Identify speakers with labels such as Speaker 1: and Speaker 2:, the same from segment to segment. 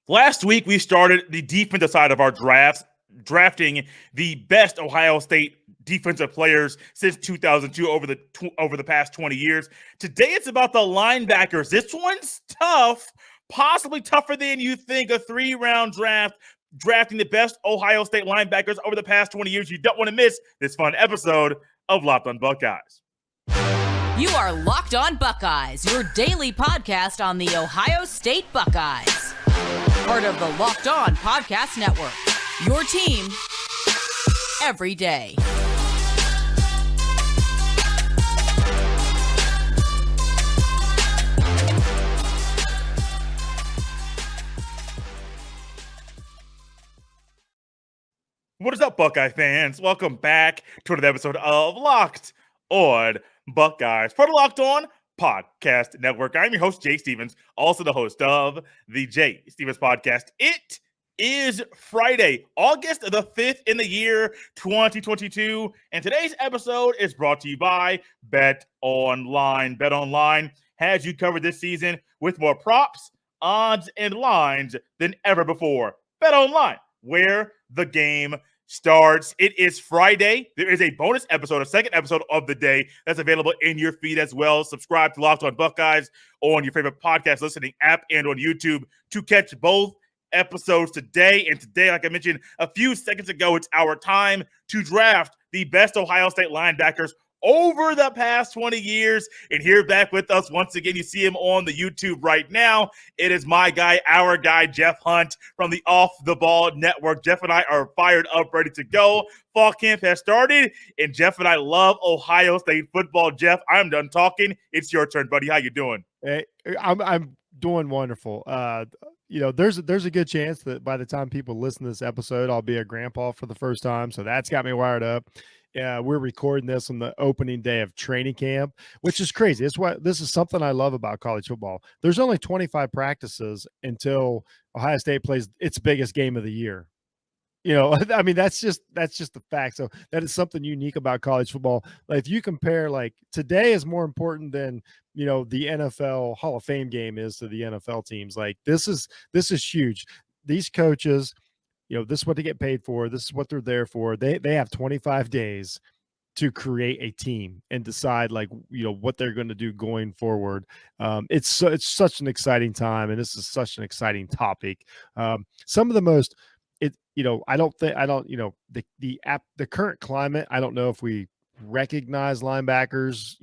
Speaker 1: Last week, we started the defensive side of our drafts, drafting the best Ohio State defensive players since 2002 over the past 20 years. Today, it's about the linebackers. This one's tough, possibly tougher than you think. A 3-round draft, drafting the best Ohio State linebackers over the past 20 years. You don't want to miss this fun episode of Locked on Buckeyes.
Speaker 2: You are Locked on Buckeyes, your daily podcast on the Ohio State Buckeyes. Part of the Locked On Podcast Network, your team every day.
Speaker 1: What is up, Buckeye fans? Welcome back to another episode of Locked on Buckeyes, part of Locked On Podcast Network. I'm your host, Jay Stevens, also the host of the Jay Stevens Podcast. It is Friday, August the 5th in the year 2022, and today's episode is brought to you by BetOnline. BetOnline has you covered this season with more props, odds, and lines than ever before. BetOnline, where the game starts. It is Friday. There is a bonus episode, a second episode of the day that's available in your feed as well. Subscribe to Locked on Buckeyes on your favorite podcast listening app and on YouTube to catch both episodes today. And today, like I mentioned a few seconds ago, it's our time to draft the best Ohio State linebackers over the past 20 years. And here back with us once again, you see him on the YouTube right now. It is my guy, our guy, Jeff Hunt from the Off the Ball Network. Jeff and I are fired up, ready to go. Fall camp has started, and Jeff and I love Ohio State football. Jeff, I'm done talking. It's your turn, buddy. How you doing?
Speaker 3: Hey, I'm doing wonderful. There's a good chance that by the time people listen to this episode, I'll be a grandpa for the first time. So that's got me wired up. We're recording this on the opening day of training camp, which is crazy. This is something I love about college football. There's only 25 practices until Ohio State plays its biggest game of the year. I mean, that's just the fact. So that is something unique about college football. Like, if you compare, like, today is more important than, the NFL Hall of Fame game is to the NFL teams. Like, this is huge. These coaches, this is what they get paid for. This is what they're there for. They have 25 days to create a team and decide, like, what they're going to do going forward. It's such an exciting time, and this is such an exciting topic. Some of the most, the current climate, I don't know if we recognize linebackers,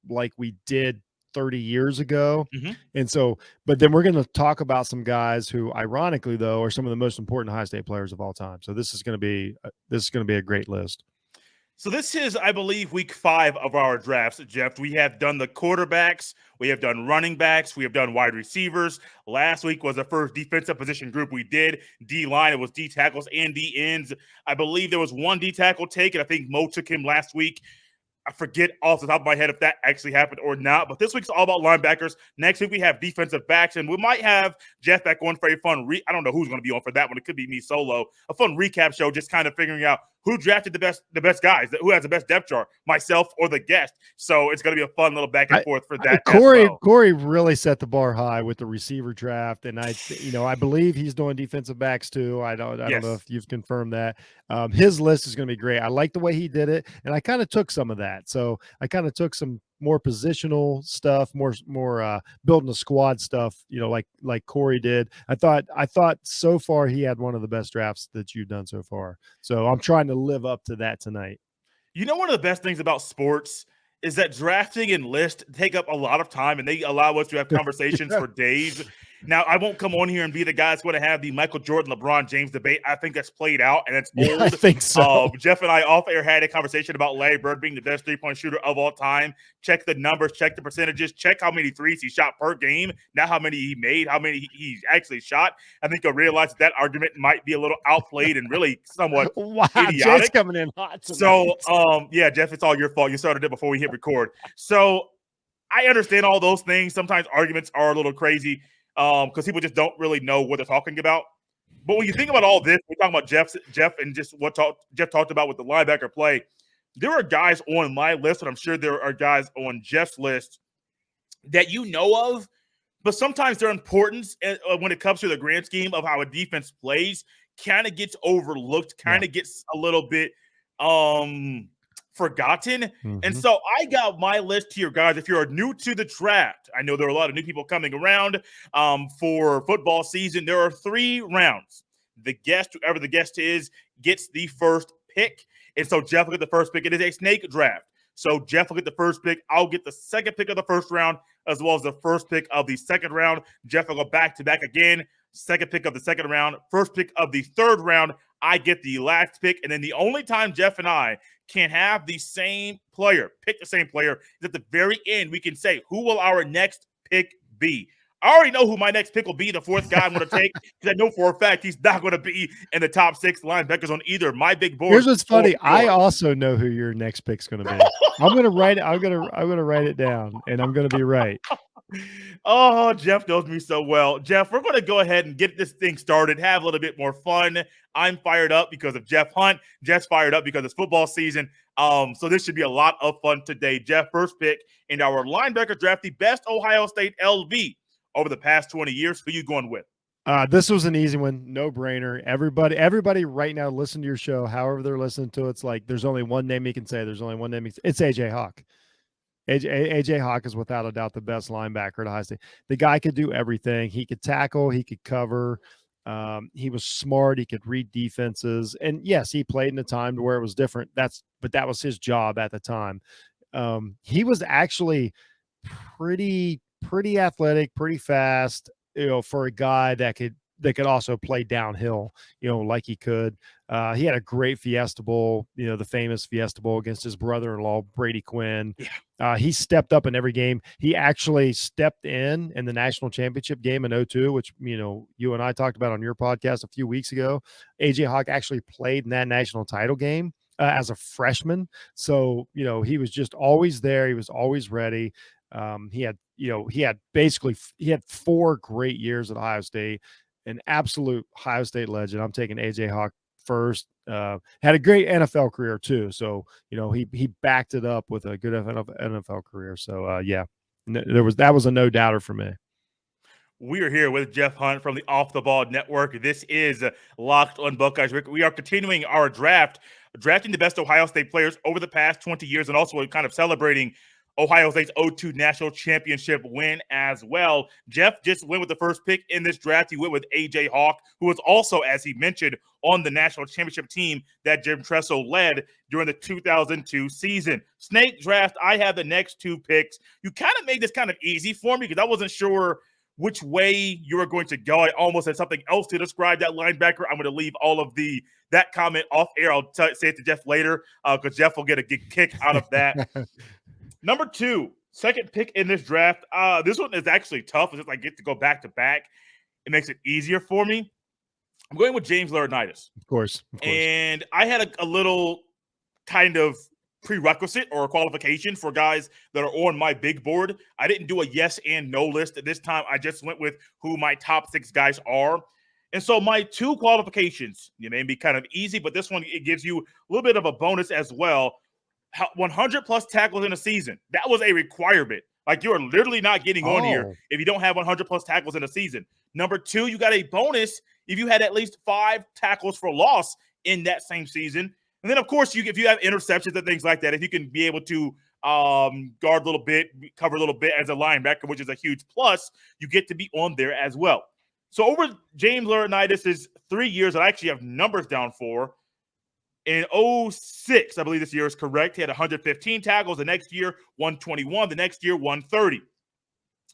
Speaker 3: like we did 30 years ago.
Speaker 1: Mm-hmm.
Speaker 3: And so, but then we're going to talk about some guys who, ironically, though, are some of the most important Ohio State players of all time. So this is going to be a great list.
Speaker 1: So this is, I believe, week 5 of our drafts, Jeff. We have done the quarterbacks, we have done running backs, we have done wide receivers. Last week was the first defensive position group we did. D-line, it was D tackles and D ends. I believe there was one D tackle taken. I think Mo took him last week. I forget off the top of my head if that actually happened or not, but this week's all about linebackers. Next week we have defensive backs, and we might have Jeff back on for a fun I don't know who's going to be on for that one. It could be me solo. A fun recap show, just kind of figuring out who drafted the best guys, who has the best depth chart, myself or the guest. So it's going to be a fun little back and forth for that.
Speaker 3: Corey really set the bar high with the receiver draft, and I believe he's doing defensive backs too. I don't know if you've confirmed that. His list is going to be great. I like the way he did it, and I kind of took some of that. So I kind of took some more positional stuff, more building a squad stuff, like Corey did. I thought so far he had one of the best drafts that you've done so far. So I'm trying to live up to that tonight.
Speaker 1: One of the best things about sports is that drafting and list take up a lot of time, and they allow us to have conversations for days. Now, I won't come on here and be the guy that's going to have the Michael Jordan, LeBron James debate. I think that's played out, and it's old.
Speaker 3: I think so.
Speaker 1: Jeff and I off air had a conversation about Larry Bird being the best three-point shooter of all time. Check the numbers, check the percentages, check how many threes he shot per game, not how many he made, how many he actually shot. I think you'll realize that argument might be a little outplayed and really somewhat idiotic.
Speaker 3: Jay's coming in hot tonight.
Speaker 1: So, Jeff, it's all your fault. You started it before we hit record. So I understand all those things. Sometimes arguments are a little crazy. Because people just don't really know what they're talking about. But when you think about all this, we're talking about Jeff and just what Jeff talked about with the linebacker play. There are guys on my list, and I'm sure there are guys on Jeff's list that you know of but sometimes their importance when it comes to the grand scheme of how a defense plays kind of gets overlooked, kind of gets a little bit forgotten. And so I got my list here, guys. If you're new to the draft, I know there are a lot of new people coming around for football season. There are 3 rounds. The guest, whoever the guest is, gets the first pick. And so Jeff will get the first pick. It is a snake draft. So Jeff will get the first pick. I'll get the second pick of the first round, as well as the first pick of the second round. Jeff will go back-to-back again. Second pick of the second round. First pick of the third round. I get the last pick. And then the only time Jeff and I can have the same player, pick the same player, is at the very end. We can say, who will our next pick be? I already know who my next pick will be, the fourth guy I'm going to take, because I know for a fact he's not going to be in the top 6 linebackers on either my big board.
Speaker 3: Here's what's funny. I also know who your next pick's going to be. I'm going to write it. I'm going to write it down, and I'm going to be right.
Speaker 1: Oh, Jeff knows me so well. Jeff, we're going to go ahead and get this thing started, have a little bit more fun. I'm fired up because of Jeff Hunt. Jeff's fired up because it's football season. So this should be a lot of fun today. Jeff, first pick in our linebacker draft, the best Ohio State LV over the past 20 years. Who are you going with?
Speaker 3: This was an easy one, no brainer. Everybody right now listen to your show, however they're listening to it. It's like there's only one name you can say. There's only one name. It's AJ Hawk. AJ Hawk is without a doubt the best linebacker at Ohio State. The guy could do everything. He could tackle. He could cover. He was smart. He could read defenses. And yes, he played in a time where it was different. But that was his job at the time. He was actually pretty athletic, pretty fast, for a guy that could also play downhill, like he could. He had a great Fiesta Bowl, the famous Fiesta Bowl against his brother-in-law, Brady Quinn. Yeah. He stepped up in every game. He actually stepped in the national championship game in 2002, which, you and I talked about on your podcast a few weeks ago. AJ Hawk actually played in that national title game as a freshman. So, he was just always there. He was always ready. He had 4 great years at Ohio State, an absolute Ohio State legend. I'm taking AJ Hawk first. Had a great NFL career too. So, he backed it up with a good NFL career. So, that was a no doubter for me.
Speaker 1: We are here with Jeff Hunt from the Off the Ball Network. This is Locked on Buckeyes. We are continuing our drafting the best Ohio State players over the past 20 years, and also kind of celebrating Ohio State's 2002 national championship win as well. Jeff just went with the first pick in this draft. He went with AJ Hawk, who was also, as he mentioned, on the national championship team that Jim Tressel led during the 2002 season. Snake draft, I have the next 2 picks. You kind of made this kind of easy for me because I wasn't sure which way you were going to go. I almost had something else to describe that linebacker. I'm going to leave all of that comment off air. I'll say it to Jeff later because Jeff will get a good kick out of that. Number 2, second pick in this draft. This one is actually tough. It's just I get to go back to back. It makes it easier for me. I'm going with James Laurinaitis.
Speaker 3: Of course.
Speaker 1: And I had a little kind of prerequisite or a qualification for guys that are on my big board. I didn't do a yes and no list at this time. I just went with who my top 6 guys are. And so my 2 qualifications, may be kind of easy, but this one, it gives you a little bit of a bonus as well. 100 plus tackles in a season. That was a requirement. Like, you are literally not getting on here if you don't have 100 plus tackles in a season. Number 2, you got a bonus if you had at least 5 tackles for loss in that same season. And then, of course, if you have interceptions and things like that, if you can be able to guard a little bit, cover a little bit as a linebacker, which is a huge plus, you get to be on there as well. So over James Laurinaitis' 3 years that I actually have numbers down for, in 2006, I believe this year is correct, he had 115 tackles. The next year, 121. The next year, 130.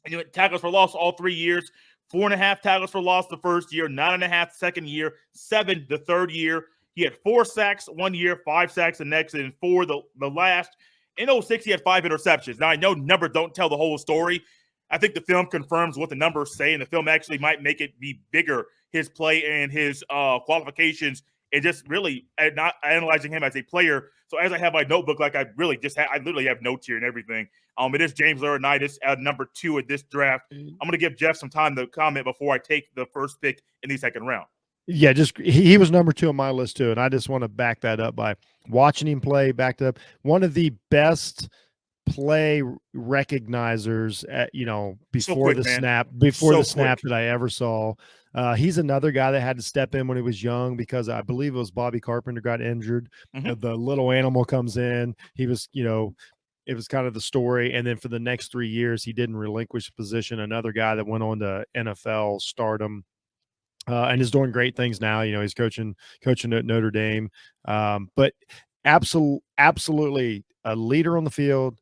Speaker 1: And you had tackles for loss all 3 years. 4.5 tackles for loss the first year, 9.5 second year, 7 the third year. He had 4 sacks 1 year, 5 sacks the next, and 4 the last. In 2006, he had 5 interceptions. Now, I know numbers don't tell the whole story. I think the film confirms what the numbers say, and the film actually might make it be bigger, his play and his qualifications, and just really not analyzing him as a player. So as I have my notebook, like I literally have notes here and everything. It is James Laurinaitis at number 2 at this draft. I'm going to give Jeff some time to comment before I take the first pick in the second round.
Speaker 3: Yeah, he was number 2 on my list too, and I just want to back that up by watching him play. Backed up, one of the best play recognizers at, before
Speaker 1: quick,
Speaker 3: the
Speaker 1: man.
Speaker 3: snap, that I ever saw. He's another guy that had to step in when he was young because I believe it was Bobby Carpenter got injured.
Speaker 1: Mhm.
Speaker 3: The little animal comes in. He was, it was kind of the story. And then for the next 3 years, he didn't relinquish the position. Another guy that went on to NFL stardom. And is doing great things now. He's coaching at Notre Dame. But absolutely a leader on the field,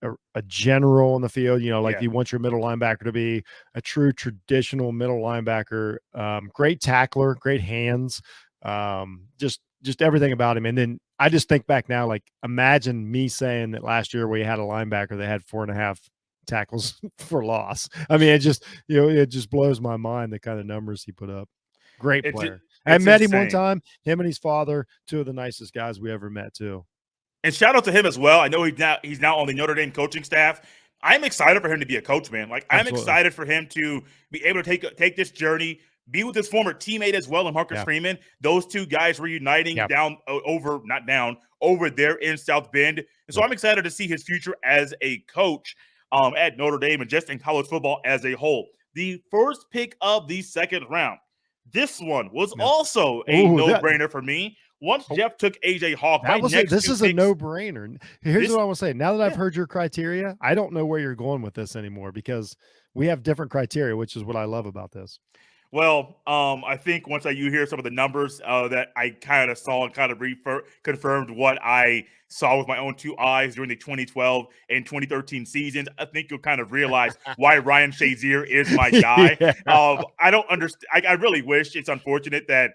Speaker 3: a general on the field, like you want your middle linebacker to be a true traditional middle linebacker. Great tackler, great hands, just everything about him. And then I just think back now, like imagine me saying that last year we had a linebacker that had 4.5 tackles for loss. I mean, it just blows my mind the kind of numbers he put up. Great player. I met him one time, him and his father, two of the nicest guys we ever met too.
Speaker 1: And shout out to him as well. I know he's now on the Notre Dame coaching staff. I'm excited for him to be a coach, man. Like I'm excited for him to be able to take this journey, be with his former teammate as well, and Marcus Freeman. Those two guys reuniting over there in South Bend. And so I'm excited to see his future as a coach at Notre Dame and just in college football as a whole. The first pick of the second round. This one was also a no-brainer for me. Once Jeff took AJ Hawk,
Speaker 3: this is a no-brainer. Here's what I want to say. Now that I've heard your criteria, I don't know where you're going with this anymore because we have different criteria, which is what I love about this.
Speaker 1: Well, I think once you hear some of the numbers that I kind of saw and kind of confirmed what I saw with my own two eyes during the 2012 and 2013 seasons, I think you'll kind of realize why Ryan Shazier is my guy. I don't understand. I really wish. It's unfortunate that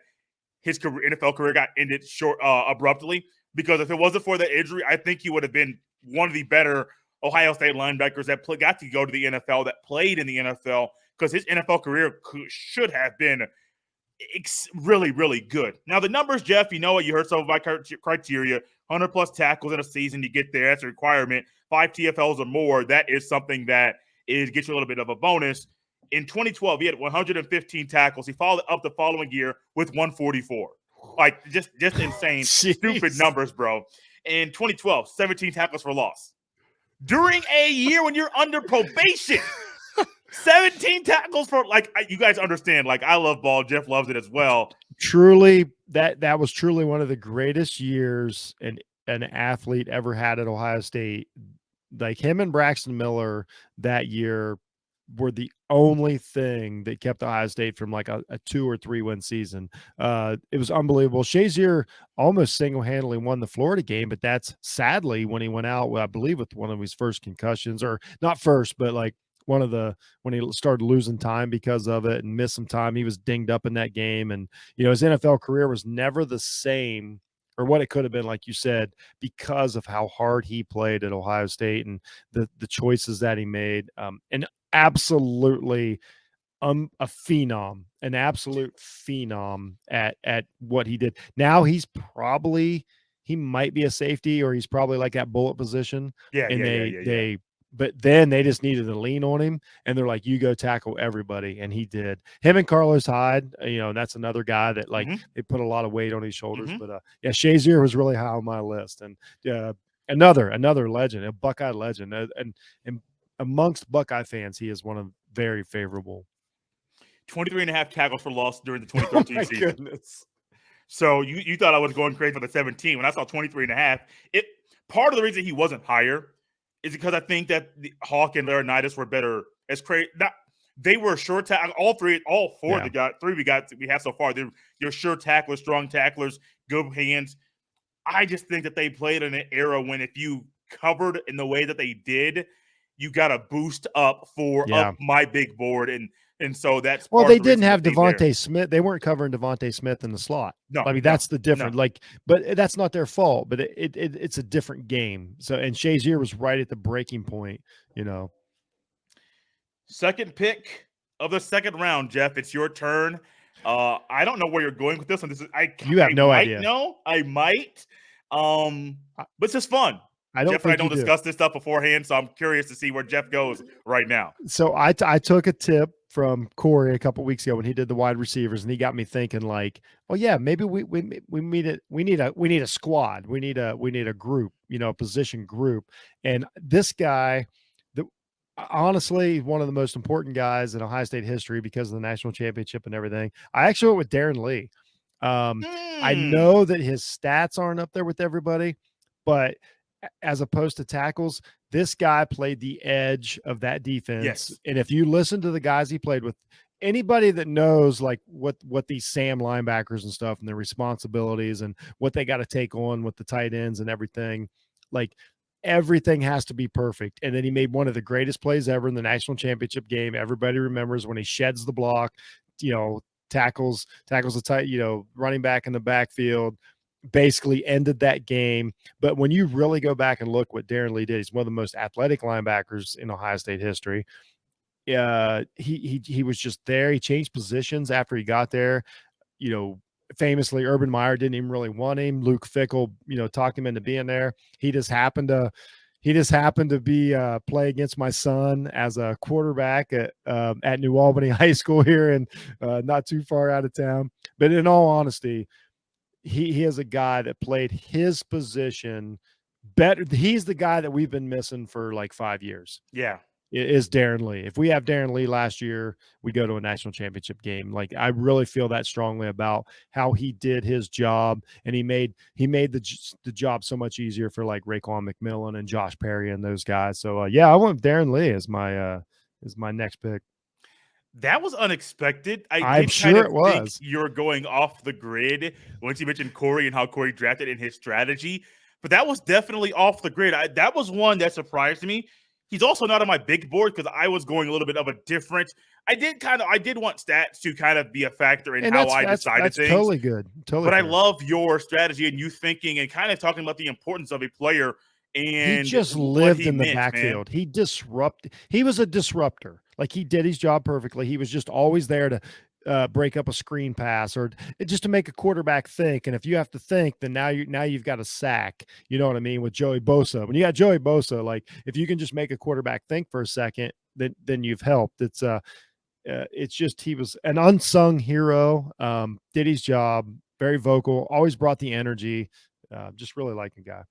Speaker 1: his NFL career got ended short abruptly, because if it wasn't for the injury, I think he would have been one of the better Ohio State linebackers that got to go to the NFL, that played in the NFL, because his NFL career should have been really, really good. Now, the numbers, Jeff, you heard some of my criteria. 100-plus tackles in a season, you get there. That's a requirement. 5 TFLs or more, that is something that gets you a little bit of a bonus. In 2012, he had 115 tackles. He followed up the following year with 144. Like, just insane, stupid numbers, bro. In 2012, 17 tackles for loss. During a year when you're under probation, 17 tackles for, you guys understand, I love ball. Jeff loves it as well.
Speaker 3: Truly, that was truly one of the greatest years an athlete ever had at Ohio State. Like him and Braxton Miller that year were the only thing that kept Ohio State from a 2 or 3 win season. It was unbelievable. Shazier almost single-handedly won the Florida game, but that's sadly when he went out, I believe, with one of his first concussions, or not first, but when he started losing time because of it and missed some time. He was dinged up in that game. And, his NFL career was never the same, or what it could have been, like you said, because of how hard he played at Ohio State and the choices that he made. And absolutely an absolute phenom at what he did. Now he might be a safety, or he's probably like that bullet position. But then they just needed to lean on him, and they're like, you go tackle everybody. And he did. Him and Carlos Hyde, that's another guy that they put a lot of weight on his shoulders. But Shazier was really high on my list. And another legend, a Buckeye legend. And amongst Buckeye fans, he is one of very favorable.
Speaker 1: 23.5 tackles for loss during the 2013 season.
Speaker 3: Goodness.
Speaker 1: So you thought I was going crazy for the 17. When I saw 23.5, part of the reason he wasn't higher is because I think that Hawk and Laurinaitis were better as crazy. They were sure tackle. All four we have so far. They're sure tacklers, strong tacklers, good hands. I just think that they played in an era when if you covered in the way that they did, you got to boost up up my big board, and so that's
Speaker 3: they didn't have Devontae Smith. They weren't covering Devontae Smith in the slot.
Speaker 1: No,
Speaker 3: I mean that's the difference. But that's not their fault. But it's a different game. So and Shazier was right at the breaking point.
Speaker 1: Second pick of the second round, Jeff. It's your turn. I don't know where you're going with this one.
Speaker 3: You have no idea.
Speaker 1: No, I might. But it's just fun. Jeff and I don't discuss this stuff beforehand, so I'm curious to see where Jeff goes right now.
Speaker 3: So I took a tip from Corey a couple weeks ago when he did the wide receivers, and he got me thinking like, oh yeah, maybe we need a squad. We need a group, a position group. And this guy, honestly, one of the most important guys in Ohio State history because of the national championship and everything. I actually went with Darren Lee. I know that his stats aren't up there with everybody, but as opposed to tackles, this guy played the edge of that defense.
Speaker 1: Yes.
Speaker 3: And if you listen to the guys he played with, anybody that knows like what these Sam linebackers and stuff and their responsibilities and what they got to take on with the tight ends and everything, like everything has to be perfect. And then he made one of the greatest plays ever in the national championship game. Everybody remembers when he sheds the block, tackles the tight, running back in the backfield, basically ended that game. But when you really go back and look what Darren Lee did, he's one of the most athletic linebackers in Ohio State history. He was just there. He changed positions after he got there. Famously, Urban Meyer didn't even really want him. Luke Fickell, talked him into being there. He just happened to be play against my son as a quarterback at New Albany High School here, and not too far out of town. But in all honesty, he is a guy that played his position better. He's the guy that we've been missing for like 5 years.
Speaker 1: Yeah.
Speaker 3: Is Darren Lee. If we have Darren Lee last year, we go to a national championship game. Like, I really feel that strongly about how he did his job, and he made the job so much easier for like Rayquah Mcmillan and Josh Perry and those guys. So I went with Darren Lee as my next pick.
Speaker 1: That was unexpected.
Speaker 3: I'm sure it was.
Speaker 1: You're going off the grid once you mentioned Corey and how Corey drafted in his strategy, but that was definitely off the grid. That was one that surprised me. He's also not on my big board because I was going a little bit of a different. I did want stats to kind of be a factor in how I decided things.
Speaker 3: Totally good. But
Speaker 1: I love your strategy and you thinking and kind of talking about the importance of a player. And
Speaker 3: he just lived in the backfield.
Speaker 1: Man.
Speaker 3: He was a disruptor. Like, he did his job perfectly. He was just always there to break up a screen pass or just to make a quarterback think. And if you have to think, then now you've got a sack. You know what I mean? With Joey Bosa, when you got Joey Bosa, like, if you can just make a quarterback think for a second, then you've helped. It's just, he was an unsung hero. Did his job, very vocal, always brought the energy. Just really like a guy.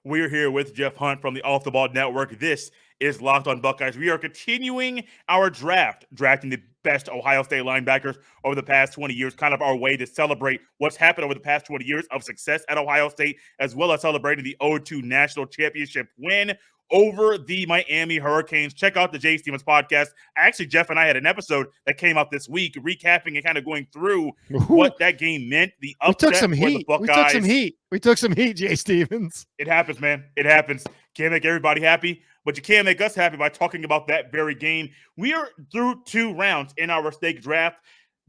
Speaker 1: We're here with Jeff Hunt from the Off the Ball Network. This is Locked on Buckeyes. We are continuing our drafting the best Ohio State linebackers over the past 20 years, kind of our way to celebrate what's happened over the past 20 years of success at Ohio State, as well as celebrating the 0-2 national championship win over the Miami Hurricanes. Check out the Jay Stevens podcast. Actually, Jeff and I had an episode that came out this week recapping and kind of going through what that game meant. The upset
Speaker 3: we took some heat. We took some heat, Jay Stevens.
Speaker 1: It happens, man. It happens. Can't make everybody happy, but you can make us happy by talking about that very game. We are through 2 rounds in our snake draft.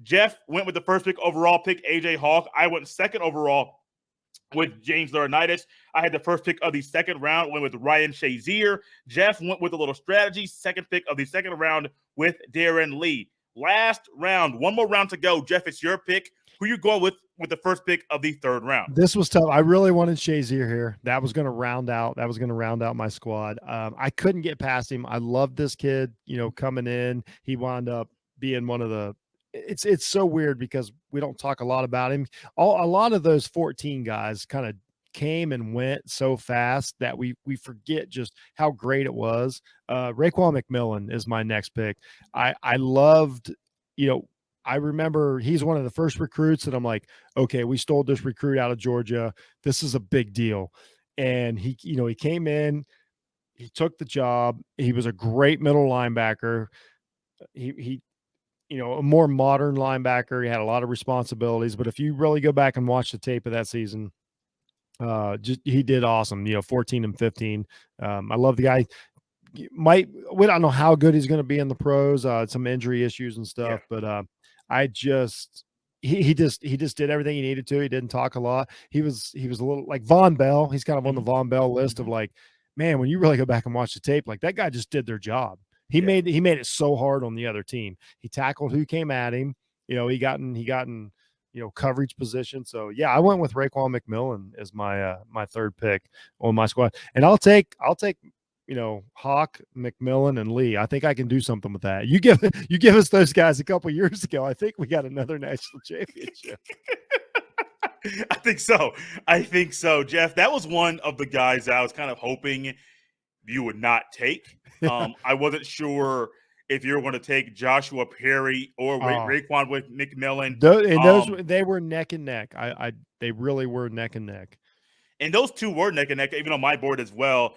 Speaker 1: Jeff went with the first pick overall, pick AJ Hawk. I went second overall with James Laurinaitis. I had the first pick of the second round, went with Ryan Shazier. Jeff went with a little strategy, second pick of the second round with Darren Lee. Last round, one more round to go. Jeff, it's your pick. Who you going with the first pick of the third round?
Speaker 3: This was tough. I really wanted Shazier here. That was going to round out my squad. I couldn't get past him. I love this kid, coming in. He wound up being one of the it's so weird because we don't talk a lot about him. A lot of those 14 guys kind of came and went so fast that we forget just how great it was. Rayquah Mcmillan is my next pick. I loved, I remember he's one of the first recruits that I'm like, okay, we stole this recruit out of Georgia. This is a big deal. And he came in, he took the job. He was a great middle linebacker. He a more modern linebacker. He had a lot of responsibilities, but if you really go back and watch the tape of that season, he did awesome. 14 and 15. I love the guy. We don't know how good he's going to be in the pros. Some injury issues and stuff, but he just did everything he needed to. He didn't talk a lot. He was a little like Von Bell. He's kind of on the Von Bell list of like, man, when you really go back and watch the tape, like that guy just did their job. He made it so hard on the other team. He tackled who came at him. He got in coverage position. So yeah, I went with Rayquah Mcmillan as my third pick on my squad. And I'll take Hawk, McMillan, and Lee. I think I can do something with that. You give us those guys a couple years ago. I think we got another national championship.
Speaker 1: I think so. I think so, Jeff. That was one of the guys I was kind of hoping you would not take. I wasn't sure if you were going to take Joshua Perry or Rayquah McMillan.
Speaker 3: They were neck and neck. They really were neck and neck.
Speaker 1: And those two were neck and neck, even on my board as well.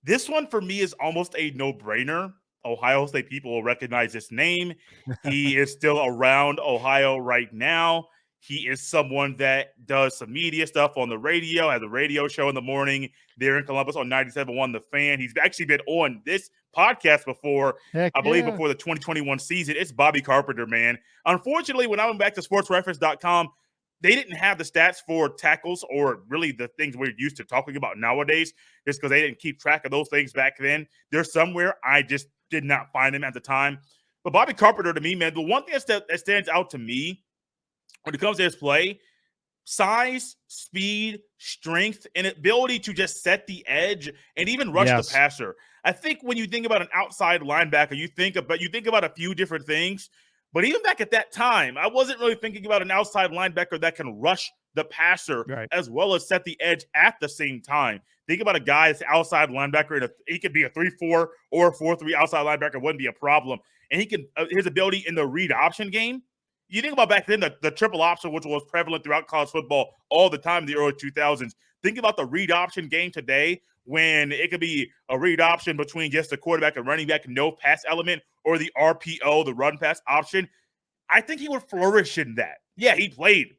Speaker 1: This one for me is almost a no-brainer. Ohio State people will recognize this name. He is still around Ohio right now. He is someone that does some media stuff on the radio, has a radio show in the morning there in Columbus on 97.1 The Fan. He's actually been on this podcast before, believe before the 2021 season. It's Bobby Carpenter, man. Unfortunately, when I went back to sportsreference.com, they didn't have the stats for tackles or really the things we're used to talking about nowadays, just because they didn't keep track of those things back then. They're somewhere. I just did not find them at the time. But Bobby Carpenter, to me, man, the one thing that stands out to me when it comes to his play, size, speed, strength, and ability to just set the edge and even rush the passer. I think when you think about an outside linebacker, you think about a few different things. But even back at that time, I wasn't really thinking about an outside linebacker that can rush the passer as well as set the edge at the same time. Think about a guy that's outside linebacker, and he could be a 3-4 or a 4-3 outside linebacker, wouldn't be a problem. And he can his ability in the read option game. You think about back then, the triple option, which was prevalent throughout college football all the time in the early 2000s. Think about the read option game today, when it could be a read option between just the quarterback and running back, no pass element, or the RPO, the run pass option. I think he would flourish in that. Yeah, he played,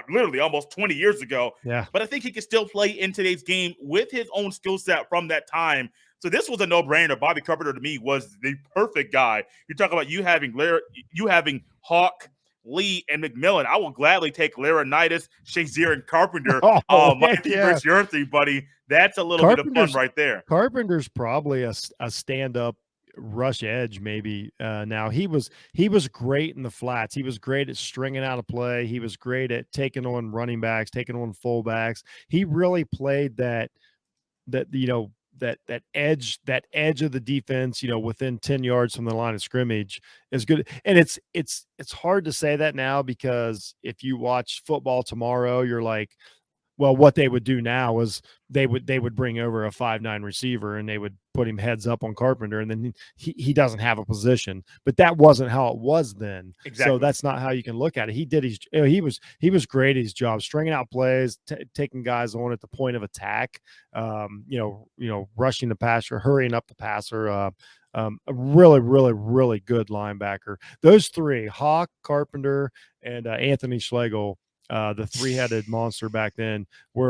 Speaker 1: literally almost 20 years ago.
Speaker 3: Yeah.
Speaker 1: But I think he can still play in today's game with his own skill set from that time. So this was a no-brainer. Bobby Carpenter, to me, was the perfect guy. You talk about you having Hawk, Lee, and McMillan. I will gladly take Laurinaitis, Shazier, and Carpenter. Versus your three, buddy. That's a little bit of fun right there.
Speaker 3: Carpenter's probably a stand-up rush edge, maybe. Now he was great in the flats. He was great at stringing out a play. He was great at taking on running backs, taking on fullbacks. He really played that edge of the defense, within 10 yards from the line of scrimmage is good. And it's hard to say that now, because if you watch football tomorrow, you're like, well, what they would do now is they would bring over a 5'9" receiver and they would put him heads up on Carpenter, and then he doesn't have a position. But that wasn't how it was then.
Speaker 1: Exactly.
Speaker 3: So that's not how you can look at it. He did he was great at his job, stringing out plays, taking guys on at the point of attack, rushing the passer, hurrying up the passer. A really, really, really good linebacker. Those three, Hawk, Carpenter, and Anthony Schlegel, the three-headed monster back then, they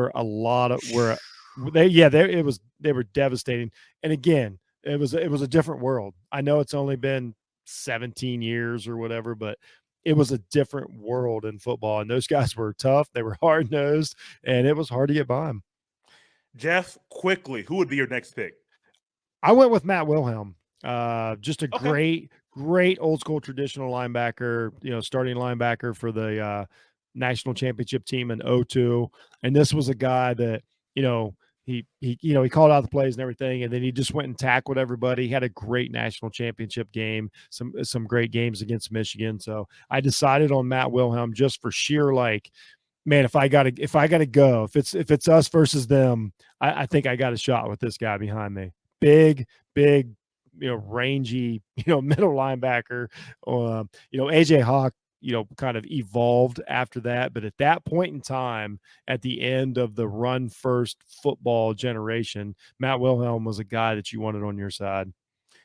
Speaker 3: were devastating. And again, it was a different world. I know it's only been 17 years or whatever, but it was a different world in football. And those guys were tough. They were hard-nosed, and it was hard to get by them.
Speaker 1: Jeff, quickly, who would be your next pick?
Speaker 3: I went with Matt Wilhelm. Just a great old school traditional linebacker, starting linebacker for the national championship team in 2002. And this was a guy that, he called out the plays and everything, and then he just went and tackled everybody. He had a great national championship game, some great games against Michigan. So I decided on Matt Wilhelm just for sheer, man, if I gotta go, if it's us versus them, I think I got a shot with this guy behind me. Big, rangy, middle linebacker. AJ Hawk, kind of evolved after that. But at that point in time, at the end of the run first football generation, Matt Wilhelm was a guy that you wanted on your side.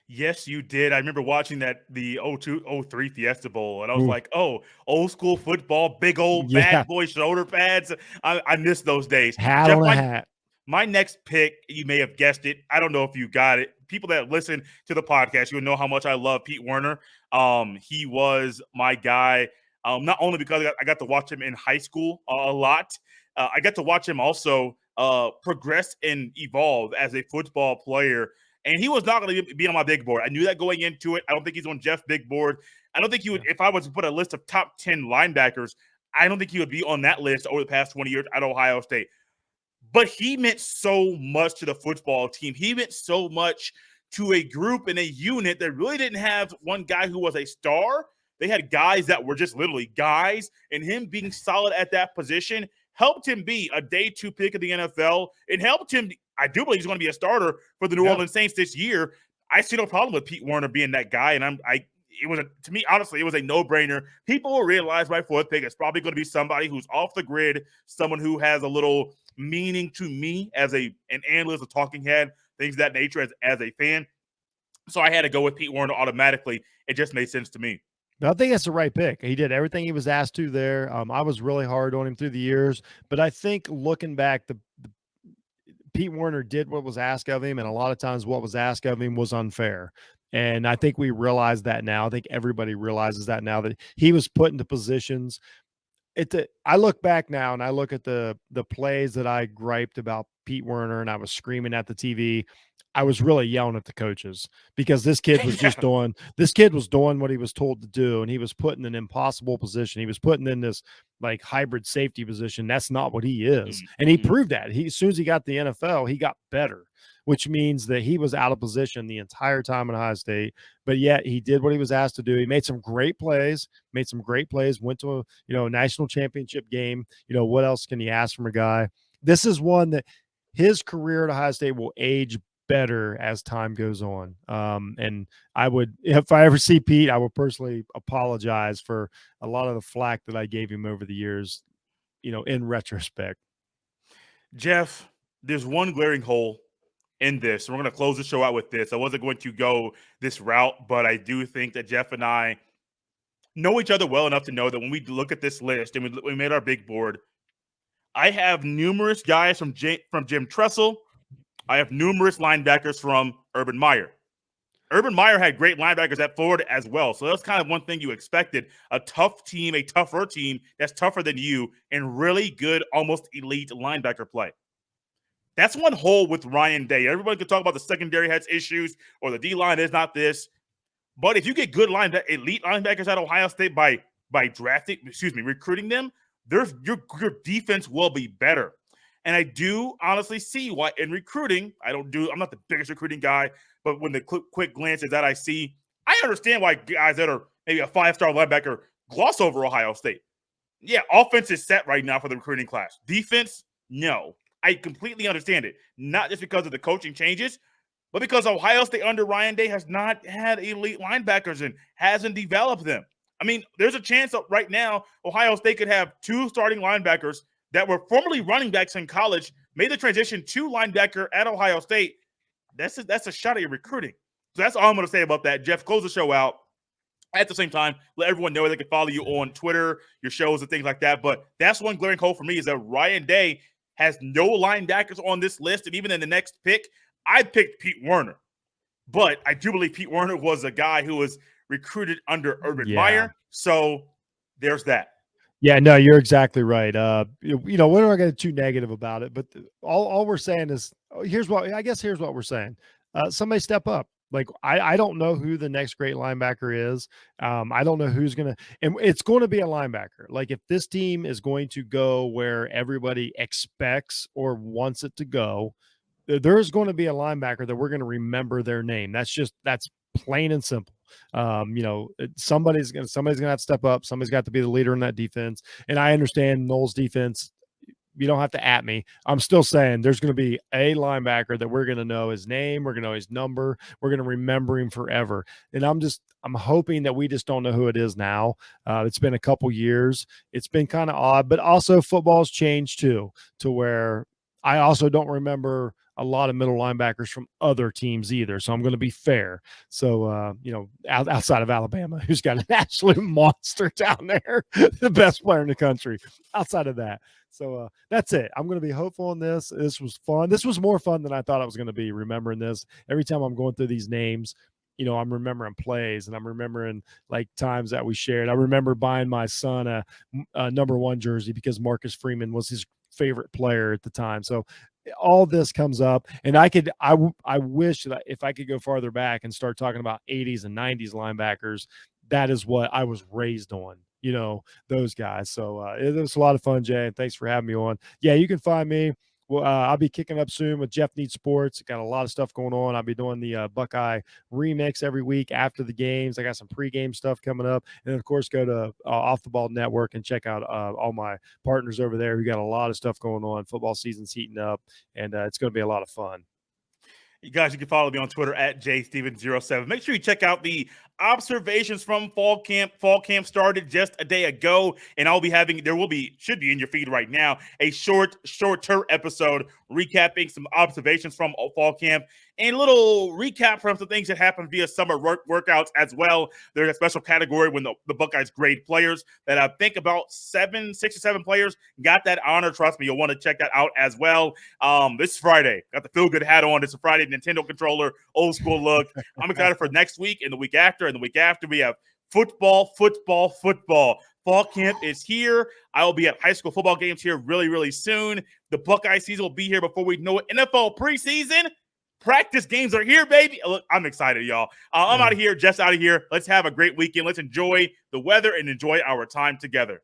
Speaker 1: Yes, you did. I remember watching the 02-03 Fiesta Bowl, and I was like, oh, old school football, big old bad boy shoulder pads. I miss those days.
Speaker 3: Hat on a hat.
Speaker 1: My next pick, you may have guessed it. I don't know if you got it. People that listen to the podcast, you know how much I love Pete Werner. He was my guy, not only because I got to watch him in high school a lot. I got to watch him also progress and evolve as a football player. And he was not going to be on my big board. I knew that going into it. I don't think he's on Jeff's big board. I don't think he would, if I was to put a list of top 10 linebackers, I don't think he would be on that list over the past 20 years at Ohio State. but he meant so much to the football team. He meant so much to a group and a unit that really didn't have one guy who was a star. They had guys that were just literally guys, and him being solid at that position helped him be a day 2 pick of the NFL. It helped him. I do believe he's going to be a starter for the New Orleans Saints this year. I see no problem with Pete Werner being that guy, and to me, honestly, it was a no-brainer. People will realize my 4th pick is probably going to be somebody who's off the grid, someone who has a little meaning to me as an analyst, a talking head, things of that nature as a fan. So I had to go with Pete Werner automatically. It just made sense to me.
Speaker 3: I think that's the right pick. He did everything he was asked to there. I was really hard on him through the years, but I think looking back, the Pete Werner did what was asked of him, and a lot of times what was asked of him was unfair. And I think we realize that now. I think everybody realizes that now, that he was put into positions. I look back now and I look at the plays that I griped about Pete Werner, and I was screaming at the TV. I was really yelling at the coaches, because this kid was just doing what he was told to do, and he was put in an impossible position. He was putting in this like hybrid safety position. That's not what he is. And he proved that. As soon as he got the NFL, he got better, which means that he was out of position the entire time in Ohio State, but yet he did what he was asked to do. He made some great plays, went to a national championship game. What else can you ask from a guy? This is one that his career at Ohio State will age better as time goes on. And I would, if I ever see Pete, I will personally apologize for a lot of the flack that I gave him over the years, in retrospect.
Speaker 1: Jeff, there's one glaring hole in this. We're going to close the show out with this. I wasn't going to go this route, but I do think that Jeff and I know each other well enough to know that when we look at this list and we made our big board, I have numerous guys from Jim Tressel. I have numerous linebackers from Urban Meyer. Urban Meyer had great linebackers at Florida as well. So that's kind of one thing you expected. A tough team, a tougher team that's tougher than you, and really good, almost elite linebacker play. That's one hole with Ryan Day. Everybody can talk about the secondary has issues or the D-line is not this. But if you get good elite linebackers at Ohio State by recruiting them, your defense will be better. And I do honestly see why in recruiting, I'm not the biggest recruiting guy, but when the quick glances that I see, I understand why guys that are maybe a 5-star linebacker gloss over Ohio State. Yeah, offense is set right now for the recruiting class. Defense, no. I completely understand it. Not just because of the coaching changes, but because Ohio State under Ryan Day has not had elite linebackers and hasn't developed them. I mean, there's a chance that right now Ohio State could have 2 starting linebackers that were formerly running backs in college, made the transition to linebacker at Ohio State. That's a shot at your recruiting. So that's all I'm going to say about that. Jeff, close the show out. At the same time, let everyone know they can follow you on Twitter, your shows, and things like that. But that's one glaring hole for me, is that Ryan Day has no linebackers on this list. And even in the next pick, I picked Pete Werner. But I do believe Pete Werner was a guy who was recruited under Urban Meyer. So there's that.
Speaker 3: Yeah, no, you're exactly right. We're not going to get too negative about it, but all we're saying is, here's what we're saying. Somebody step up. Like, I don't know who the next great linebacker is. I don't know who's going to, and it's going to be a linebacker. Like, if this team is going to go where everybody expects or wants it to go, there's going to be a linebacker that we're going to remember their name. That's plain and simple. Somebody's gonna have to step up. Somebody's got to be the leader in that defense. And I understand Noel's defense. You don't have to at me. I'm still saying there's going to be a linebacker that we're going to know his name. We're going to know his number. We're going to remember him forever. And I'm hoping that we just don't know who it is now. It's been a couple years. It's been kind of odd, but also football's changed too, to where I also don't remember a lot of middle linebackers from other teams either. So I'm going to be fair. So, outside of Alabama, who's got an absolute monster down there, the best player in the country outside of that. So that's it. I'm going to be hopeful in this. This was fun. This was more fun than I thought it was going to be, remembering this. Every time I'm going through these names, I'm remembering plays, and I'm remembering like times that we shared. I remember buying my son a number 1 jersey because Marcus Freeman was his favorite player at the time. So all this comes up, and I wish that if I could go farther back and start talking about 80s and 90s linebackers, that is what I was raised on, those guys. So it was a lot of fun, Jay, and thanks for having me on. Yeah, you can find me Well, I'll be kicking up soon with Jeff Needs Sports. Got a lot of stuff going on. I'll be doing the Buckeye remix every week after the games. I got some pregame stuff coming up. And then, of course, go to Off the Ball Network and check out all my partners over there who got a lot of stuff going on. Football season's heating up, and it's going to be a lot of fun.
Speaker 1: You guys, you can follow me on Twitter at jstevens07. Make sure you check out the observations from fall camp. Fall camp started just a day ago, and should be in your feed right now, a shorter episode recapping some observations from fall camp and a little recap from some things that happened via summer workouts as well. There's a special category when the Buckeyes grade players that I think about 6 or 7 players got that honor. Trust me, you'll want to check that out as well. This Friday, got the feel good hat on. It's a Friday Nintendo controller, old school look. I'm excited for next week and the week after. And the week after, we have football. Fall camp is here. I will be at high school football games here really, really soon. The Buckeye season will be here before we know it. NFL preseason. Practice games are here, baby. Look, I'm excited, y'all. I'm out of here. Jeff's out of here. Let's have a great weekend. Let's enjoy the weather and enjoy our time together.